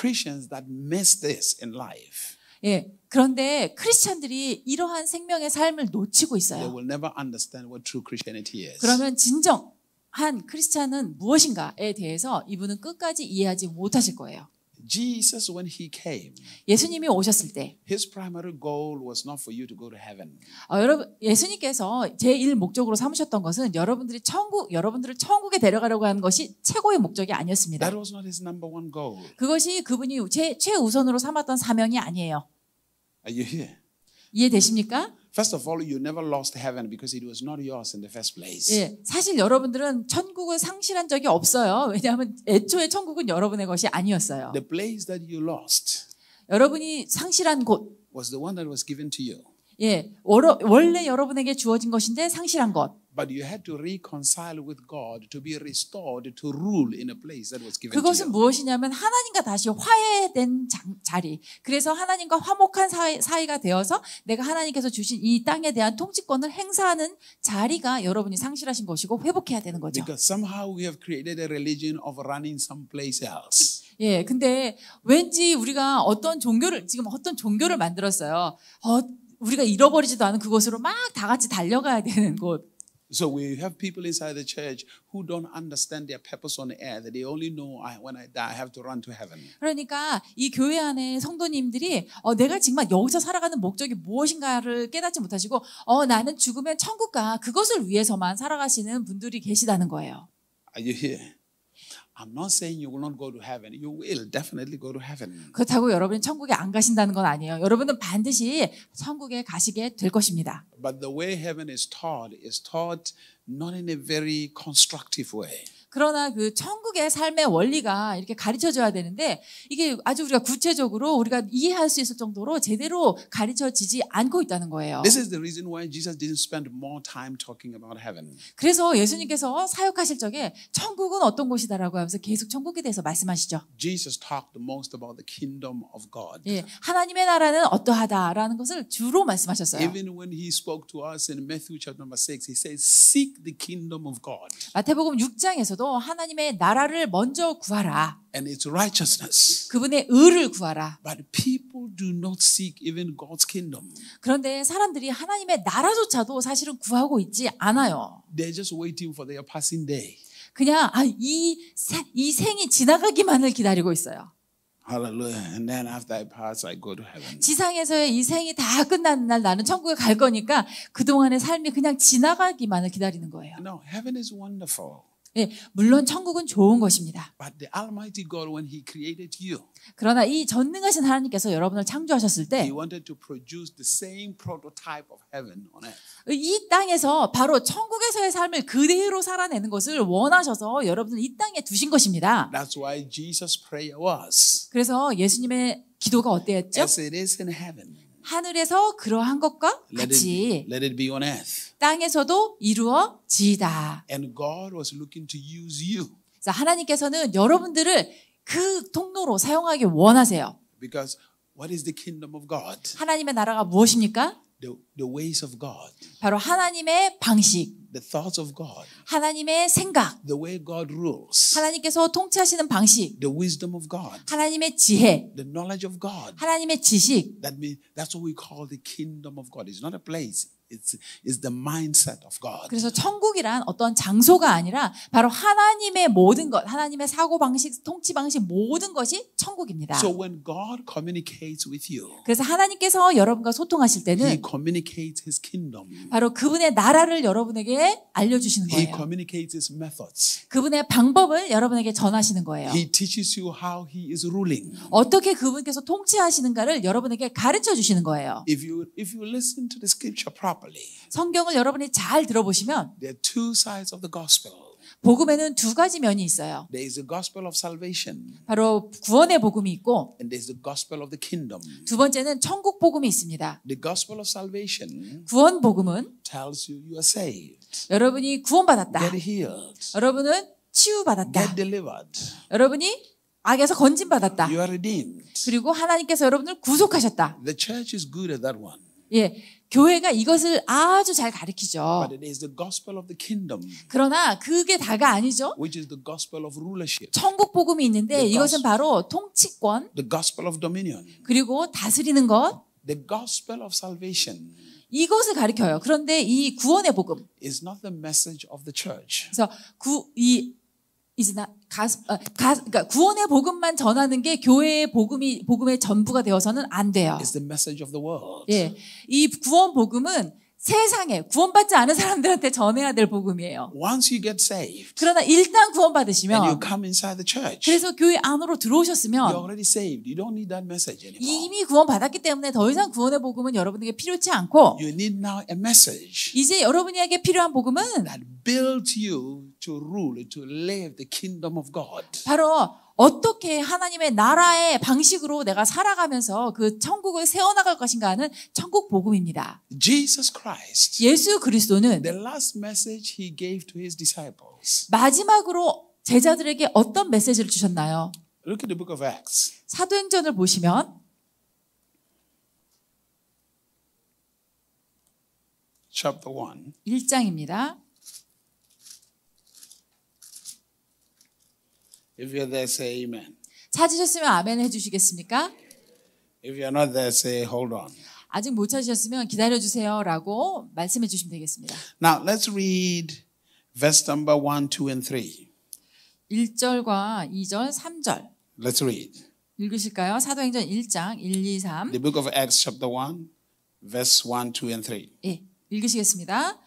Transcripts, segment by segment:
Christians that miss this in life, 예, 그런데 크리스천들이 이러한 생명의 삶을 놓치고 they 있어요. will never understand what true Christianity is. 그러면 진정한 크리스천은 무엇인가에 대해서 이분은 끝까지 이해하지 못하실 거예요. Jesus, when he came, 예수님이 오셨을 때 his primary goal was not for you to go to heaven. 여러분 예수님께서 제1 목적으로 삼으셨던 것은 여러분들을 천국에 데려가려고 하는 것이 최고의 목적이 아니었습니다. That was not his number one goal. 그것이 그분이 최우선으로 삼았던 사명이 아니에요. Are you here? 이해되십니까? First of all, you never lost heaven because it was not yours in the first place. 예, 사실 여러분들은 천국을 상실한 적이 없어요. 왜냐하면 애초에 천국은 여러분의 것이 아니었어요. The place that you lost 여러분이 상실한 곳, was the one that was given to you. 예, 원래 여러분에게 주어진 것인데 상실한 것. But you had to reconcile with God to be restored to rule in a place that was given to 그것은 you. 무엇이냐면 하나님과 다시 화해된 자리. 그래서 하나님과 화목한 사이가 되어서 내가 하나님께서 주신 이 땅에 대한 통치권을 행사하는 자리가 여러분이 상실하신 것이고 회복해야 되는 거죠. Because somehow we have created a religion of running someplace else. 예, 근데 왠지 우리가 어떤 종교를 만들었어요. 우리가 잃어버리지도 않은 그곳으로 막 다 같이 달려가야 되는 곳. So we have people inside the church who don't understand their purpose on earth. They only know when I die, I have to run to heaven. 그러니까 이 교회 안에 성도님들이 내가 정말 여기서 살아가는 목적이 무엇인가를 깨닫지 못하시고 나는 죽으면 천국 가 그것을 위해서만 살아가시는 분들이 계시다는 거예요. Are you here? I'm not saying you will not go to heaven. You will definitely go to heaven. 그렇다고 여러분이 천국에 안 가신다는 건 아니에요. 여러분은 반드시 천국에 가시게 될 것입니다. But the way heaven is taught not in a very constructive way. 그러나 그 천국의 삶의 원리가 이렇게 가르쳐져야 되는데 이게 아주 우리가 구체적으로 우리가 이해할 수 있을 정도로 제대로 가르쳐지지 않고 있다는 거예요. This is the reason why Jesus didn't spend more time talking about heaven. 그래서 예수님께서 사역하실 적에 천국은 어떤 곳이다라고 하면서 계속 천국에 대해서 말씀하시죠. Jesus talked the most about the kingdom of God. 예, 하나님의 나라는 어떠하다라는 것을 주로 말씀하셨어요. Even when he spoke to us in Matthew chapter number 6, he says, "Seek the kingdom of God." 마태복음 6장에서도 하나님의 나라를 먼저 구하라. And its righteousness. 그분의 의를 구하라. But people do not seek even God's kingdom. 그런데 사람들이 하나님의 나라조차도 사실은 구하고 있지 않아요. They're just waiting for their passing day. 그냥 이 생이 지나가기만을 기다리고 있어요. Hallelujah. And then after I pass, I go to heaven. 지상에서의 이 생이 다 끝나는 날 나는 천국에 갈 거니까 그동안의 삶이 그냥 지나가기만을 기다리는 거예요. No, heaven is wonderful. 예, 물론 천국은 좋은 것입니다. But the Almighty God, when He created you, 그러나 이 전능하신 하나님께서 여러분을 창조하셨을 때 He wanted to produce the same prototype of heaven on earth. 이 땅에서 바로 천국에서의 삶을 그대로 살아내는 것을 원하셔서 여러분을 이 땅에 두신 것입니다. That's why Jesus' prayer was, 그래서 예수님의 기도가 어땠죠? as it is in heaven, 하늘에서 그러한 것과 같이 let it be on earth. 땅에서도 이루어지이다. And God was looking to use you. 그래서 하나님께서는 여러분들을 그 통로로 사용하기 원하세요. Because what is the kingdom of God? 하나님의 나라가 무엇입니까? The ways of God, 바로 하나님의 방식, the thoughts of God, 하나님의 생각, the way God rules, 하나님께서 통치하시는 방식, the wisdom of God, 하나님의 지혜, the knowledge of God. 하나님의 지식. That's what we call the kingdom of God. It's not a place. It's the mindset of God. 그래서 천국이란 어떤 장소가 아니라 바로 하나님의 모든 것, 하나님의 사고 방식, 통치 방식 모든 것이 천국입니다. So when God communicates with you, 그래서 하나님께서 여러분과 소통하실 He 때는 communicates His kingdom. 바로 그분의 나라를 여러분에게 알려주시는 He 거예요. communicates His methods. 그분의 방법을 여러분에게 전하시는 거예요. He teaches you how He is ruling. 어떻게 그분께서 통치하시는가를 여러분에게 가르쳐 주시는 거예요. If you listen to the scripture properly, 성경을 여러분이 잘 들어보시면 there are two sides of the gospel. 복음에는 두 가지 면이 있어요. There is the gospel of salvation, 바로 구원의 복음이 있고 and there is the gospel of the kingdom. 두 번째는 천국 복음이 있습니다. The gospel of salvation 구원 복음은 tells you you are saved, 여러분이 구원받았다. get healed, 여러분은 치유받았다. get delivered, 여러분이 악에서 건진받았다. you are redeemed. 그리고 하나님께서 여러분을 구속하셨다. The church is good at that one. 예, 교회가 이것을 아주 잘 가르치죠. But it is the gospel of the kingdom, 그러나 그게 다가 아니죠. which is the gospel of rulership, 천국 복음이 있는데 이것은 바로 통치권 the gospel of dominion, 그리고 다스리는 것 the gospel of salvation. 이것을 가르쳐요. 그런데 이 구원의 복음 Is not the message of the church. 그래서 그러니까 구원의 복음만 전하는 게 교회의 복음의 전부가 되어서는 안 돼요. It's the message of the world. 예, 이 구원 복음은 세상에 구원받지 않은 사람들한테 전해야 될 복음이에요. Once you get saved 그러나 일단 and you 구원받으시면 come inside the church, 그래서 교회 안으로 you're 들어오셨으면 already saved. You don't need that message anymore. 이미 구원받았기 때문에 더 이상 구원의 복음은 여러분에게 필요치 않고 You need now a message 이제 여러분에게 필요한 복음은 that builds you to rule, to live the kingdom of God. 바로 어떻게 하나님의 나라의 방식으로 내가 살아가면서 그 천국을 세워나갈 것인가 하는 천국 복음입니다. Jesus Christ, 예수 그리스도는 the last message he gave to his disciples. 마지막으로 제자들에게 어떤 메시지를 주셨나요? Look at the book of Acts. 사도행전을 보시면 Chapter 1. 1장입니다. If you're there, say amen. 찾으셨으면 아멘 해주시겠습니까? If you're not there, say hold on. 아직 못 찾으셨으면 기다려주세요라고 말씀해 주시면 되겠습니다. Now, let's read verse number 1, 2, and 3. 1절과 2절, 3절 Let's read. 읽으실까요? 사도행전 1장 1, 2, 3 The book of Acts, chapter 1, verse 1, 2, and 3. 예, 읽으시겠습니다.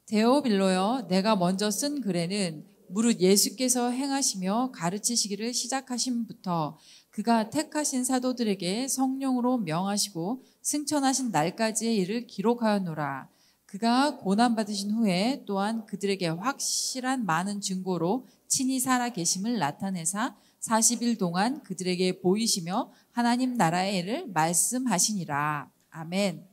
데오빌로여 내가 먼저 쓴 글에는 무릇 예수께서 행하시며 가르치시기를 시작하심부터 그가 택하신 사도들에게 성령으로 명하시고 승천하신 날까지의 일을 기록하였노라. 그가 고난받으신 후에 또한 그들에게 확실한 많은 증거로 친히 살아 계심을 나타내사 40일 동안 그들에게 보이시며 하나님 나라의 일을 말씀하시니라. 아멘.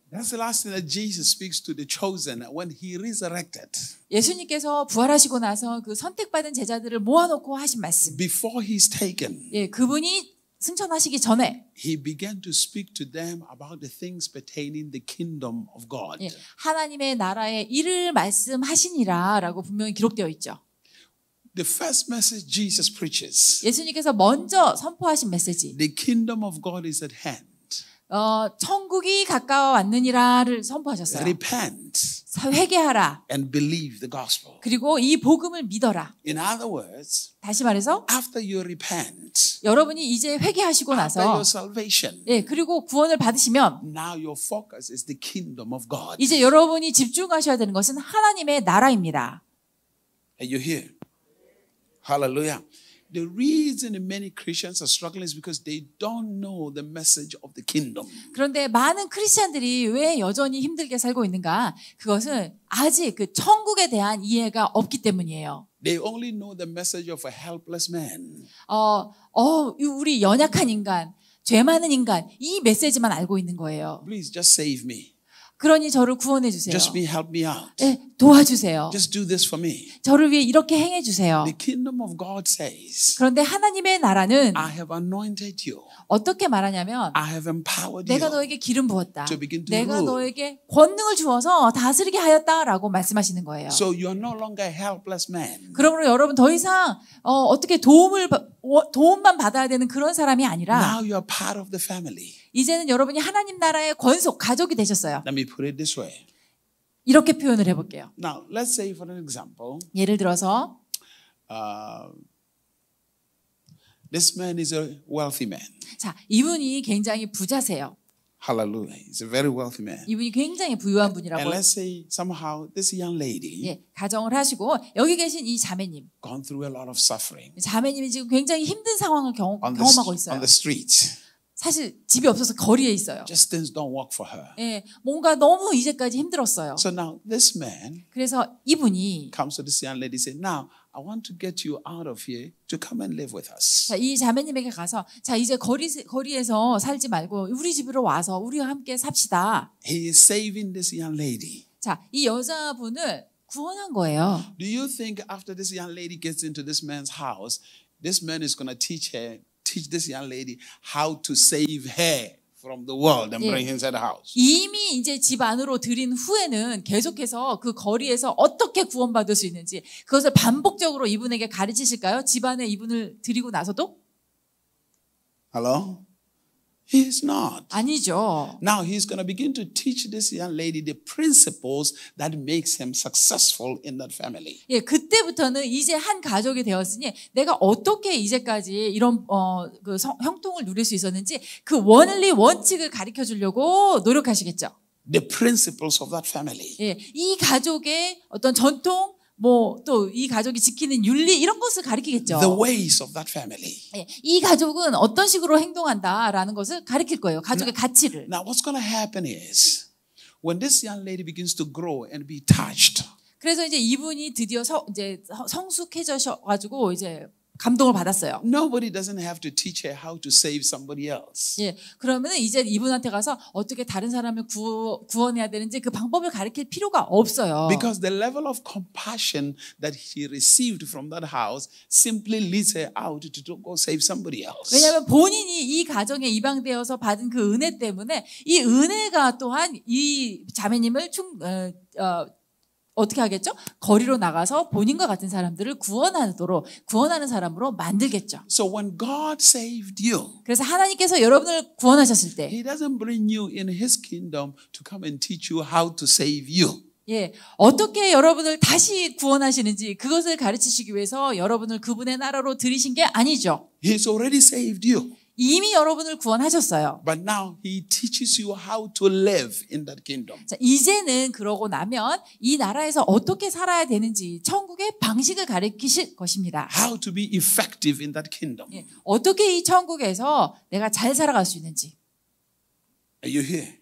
That's the last thing that Jesus speaks to the chosen when he resurrected. 예수님께서 부활하시고 나서 그 선택받은 제자들을 모아놓고 하신 말씀. Before he's taken, 예, 그분이 승천하시기 전에 he began to speak to them about the things pertaining the kingdom of God. 예, 하나님의 나라의 일을 말씀하시니라라고 분명히 기록되어 있죠. The first message Jesus preaches, 예수님께서 먼저 선포하신 메시지. the kingdom of God is at hand. 천국이 가까워 왔느니라를 선포하셨어요. Repent 회개하라. and believe the gospel. 그리고 이 복음을 믿어라. In other words, 다시 말해서 after you repent, 여러분이 이제 회개하시고 after your 나서 salvation, 예, 그리고 구원을 받으시면 now your focus is the kingdom of God. 이제 여러분이 집중하셔야 되는 것은 하나님의 나라입니다. Are you here? Hallelujah. The reason many Christians are struggling is because they don't know the message of the kingdom. 그런데 많은 크리스찬들이 왜 여전히 힘들게 살고 있는가? 그것은 아직 그 천국에 대한 이해가 없기 때문이에요. They only know the message of a helpless man. 우리 연약한 인간, 죄 많은 인간, 이 메시지만 알고 있는 거예요. Please just save me. 그러니 저를 구원해 주세요. Just help me out. 네, 도와주세요. Just do this for me. 저를 위해 이렇게 행해 주세요. The kingdom of God says, 그런데 하나님의 나라는 I have anointed you. 어떻게 말하냐면 I have empowered 내가 you. 너에게 기름 부었다. to begin to 내가 rule. 너에게 권능을 주어서 다스리게 하였다라고 말씀하시는 거예요. So you are no longer a helpless man. 그러므로 여러분 더 이상 어떻게 도움만 받아야 되는 그런 사람이 아니라 Now you are part of the family. 이제는 여러분이 하나님 나라의 권속 가족이 되셨어요. Let me put it this way. 이렇게 표현을 해볼게요. Now, let's say for an example, 예를 들어서 this man is a wealthy man. 자, 이분이 굉장히 부자세요. Hallelujah. He's a very wealthy man. 이분이 굉장히 부유한 And 분이라고 let's say somehow this young lady 예, 가정을 하시고 여기 계신 이 자매님. gone through a lot of suffering 자매님이 지금 굉장히 힘든 상황을 경험하고 on 있어요. the streets. 사실 집이 없어서 거리에 있어요. Just things don't work for her. 예, 뭔가 너무 이제까지 힘들었어요. So now this man 그래서 이분이 comes to this young lady and says, now I want to get you out of here to come and live with us. 자, 이 자매님에게 가서 자 이제 거리에서 살지 말고 우리 집으로 와서 우리와 함께 삽시다. He is saving this young lady. 자, 이 여자분을 구원한 거예요. Do you think after this young lady gets into this man's house, this man is going to teach this young lady how to save her from the world and 예. bring inside the house. 이미 이제 집 안으로 들인 후에는 계속해서 그 거리에서 어떻게 구원받을 수 있는지 그것을 반복적으로 이분에게 가르치실까요? 집 안에 이분을 들이고 나서도? Hello? He is not. 아니죠. Now he's going to begin to teach this young lady the principles that makes him successful in that family. 예, 그때부터는 이제 한 가족이 되었으니 내가 어떻게 이제까지 이런 그 형통을 누릴 수 있었는지 그 원리 원칙을 가르쳐 주려고 노력하시겠죠. The principles of that family. 예, 이 가족의 어떤 전통 뭐 또 이 가족이 지키는 윤리 이런 것을 가르치겠죠. The ways of that family. 예, 이 가족은 어떤 식으로 행동한다라는 것을 가르칠 거예요. 가족의 가치를. Now what's going to happen is when this young lady begins to grow and be touched. 그래서 이제 이분이 드디어 이제 성숙해져셔 가지고 이제 감동을 받았어요. Nobody doesn't have to teach her how to save somebody else. 예, 그러면 이제 이분한테 가서 어떻게 다른 사람을 구원해야 되는지 그 방법을 가르칠 필요가 없어요. Because the level of compassion that she received from that house simply leads her out to go save somebody else. 왜냐하면 본인이 이 가정에 입양되어서 받은 그 은혜 때문에 이 은혜가 또한 이 자매님을 어떻게 하겠죠? 거리로 나가서 본인과 같은 사람들을 구원하는 사람으로 만들겠죠. So when God saved you, 그래서 하나님께서 여러분을 구원하셨을 때, He doesn't bring you in His kingdom to come and teach you how to save you. 예, 어떻게 여러분을 다시 구원하시는지 그것을 가르치시기 위해서 여러분을 그분의 나라로 들이신 게 아니죠. He's already saved you. 이미 여러분을 구원하셨어요. But now He teaches you how to live in that kingdom. 자, 이제는 그러고 나면 이 나라에서 어떻게 살아야 되는지 천국의 방식을 가르치실 것입니다. How to be effective in that kingdom. 예, 어떻게 이 천국에서 내가 잘 살아갈 수 있는지. Are you here?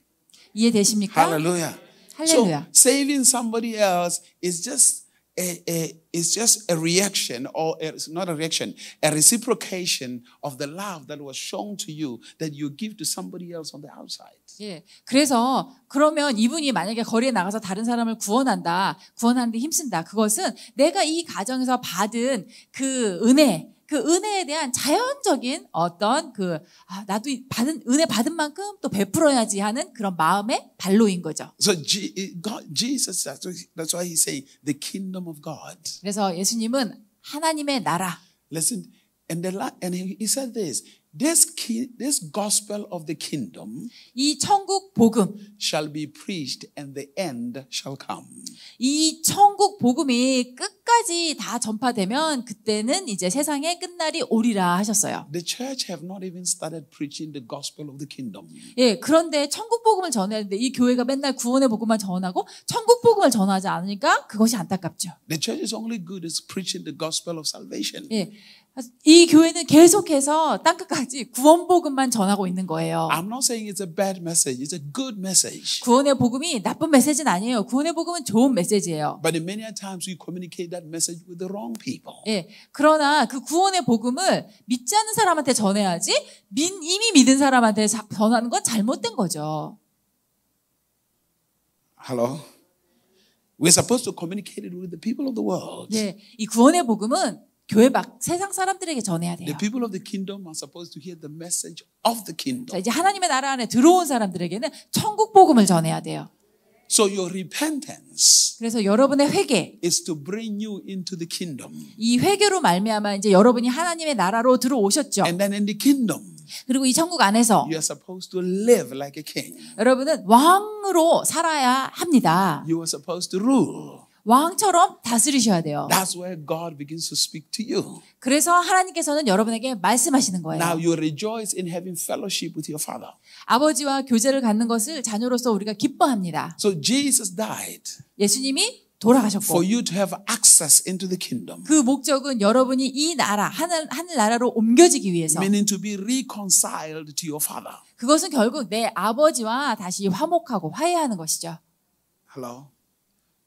이해되십니까? Hallelujah. 할렐루야. So saving somebody else is just a reaction, or it's not a reaction, a reciprocation of the love that was shown to you that you give to somebody else on the outside. 예, 그래서 그러면 이분이 만약에 거리에 나가서 다른 사람을 구원하는데 힘쓴다. 그것은 내가 이 가정에서 받은 그 은혜에 대한 자연적인 어떤 나도 은혜 받은 만큼 또 베풀어야지 하는 그런 마음의 발로인 거죠. So Jesus, that's why he's saying the kingdom of God. 그래서 예수님은 하나님의 나라. Listen, and he said this gospel of the kingdom 이 천국 복음, shall be preached and the end shall come. 이 천국 복음이 끝까지 다 전파되면 그때는 이제 세상의 끝날이 오리라 하셨어요. The church have not even started preaching the gospel of the kingdom. 예, 그런데 천국 복음을 전해야 되는데 이 교회가 맨날 구원의 복음만 전하고 천국 복음을 전하지 않으니까 그것이 안타깝죠. The church is only good at preaching the gospel of salvation. 예. 이 교회는 계속해서 땅끝까지 구원 복음만 전하고 있는 거예요. I'm not saying it's a bad message. It's a good message. 구원의 복음이 나쁜 메시지는 아니에요. 구원의 복음은 좋은 메시지예요. But many times we communicate that message with the wrong people. 예. 그러나 그 구원의 복음을 믿지 않는 사람한테 전해야지 이미 믿은 사람한테 전하는 건 잘못된 거죠. Hello? We're supposed to communicate it with the people of the world. 예. 이 구원의 복음은 교회 세상 사람들에게 전해야 돼요. The people of the kingdom are supposed to hear the message of the kingdom. 자, 이제 하나님의 나라 안에 들어온 사람들에게는 천국 복음을 전해야 돼요. So your repentance 그래서 여러분의 회개, is to bring you into the kingdom. 이 회개로 말미암아 이제 여러분이 하나님의 나라로 들어오셨죠. And then in the kingdom, 그리고 이 천국 안에서 you are supposed to live like a king. 여러분은 왕으로 살아야 합니다. You are supposed to rule. 왕처럼 다스리셔야 돼요. That's where God begins to speak to you. 그래서 하나님께서는 여러분에게 말씀하시는 거예요. Now you rejoice in having fellowship with your Father. 아버지와 교제를 갖는 것을 자녀로서 우리가 기뻐합니다. So Jesus died 예수님이 돌아가셨고 for you to have access into the kingdom. 그 목적은 여러분이 이 나라, 하늘 나라로 옮겨지기 위해서 Meaning to be reconciled to your Father. 그것은 결국 내 아버지와 다시 화목하고 화해하는 것이죠. Hello?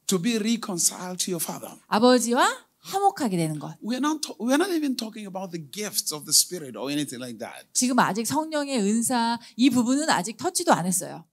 To be reconciled to your Father. 아버지와 화목하게 되는 것. We're not even talking about the gifts of the Spirit or anything like that. 지금 아직 성령의 은사 이 부분은 아직 터치도 안 했어요.